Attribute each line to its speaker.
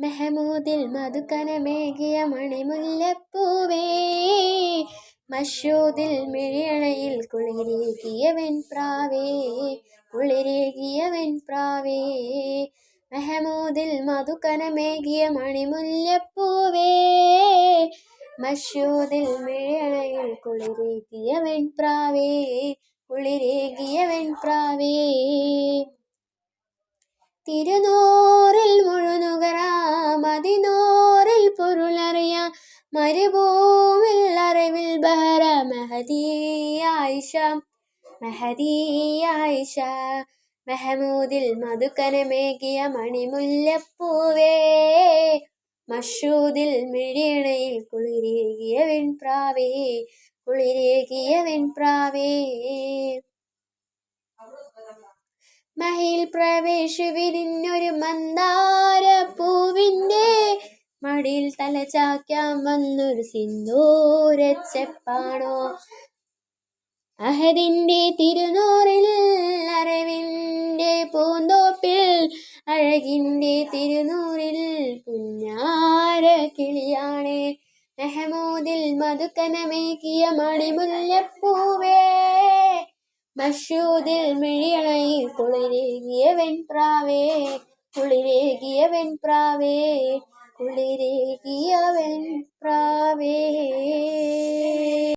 Speaker 1: മെഹമൂദിൽ മധുകനമേകിയ മണിമുല്ലപ്പൂവേ, മഷൂദിൽ മിഴിയണയിൽ കുളിരേകിയ വെൺപ്രാവേ, കുളിരേകിയ വെൺപ്രാവേ. മെഹമൂദിൽ മധുകനമേകിയ മണിമുല്ലപ്പൂവേ, മഷൂദിൽ മിഴിയണയിൽ കുളിരേകിയ വെൺപ്രാവേ, കുളിരേകിയ വെൺപ്രാവേ. തിരുനൂറിൽ മുഴുനുകരാം, അതിനൂറിൽ പൊരുളറിയാം, മരുഭൂമിൽ അറിവിൽ ബഹറ മഹദിയായിഷ, മഹദിയായിഷ. മെഹമൂദിൽ മധുകനമേകിയ മണിമുല്ലപ്പൂവേ, മഷൂദിൽ മിഴിയണയിൽ കുളിരേകിയ വെൺപ്രാവേ, കുളിരേകിയ വെൺപ്രാവേ. മഹിയിൽ പ്രവേശു വിരിഞ്ഞൊരു മന്ദാരപ്പൂവിൻ്റെ മടിയിൽ തലചായ്ക്കാൻ വന്നൊരു സിന്ദൂരച്ചെപ്പാണോ. അഹദിൻ്റെ തിരുനൂറിൽ അറിവിൻ്റെ പൂന്തോപ്പിൽ, അഴകിൻ്റെ തിരുനൂറിൽ പുന്നാര കിളിയാണ്. മെഹമൂദിൽ മധുകനമേകിയ മണിമുല്ലപ്പൂവേ, മഷൂദിൽ മിഴിയണയിൽ കുളിരേകിയ വെൺപ്രാവേ, കുളിരേകിയ വെൺപ്രാവേ, കുളിരേകിയ വെൺപ്രാവേ.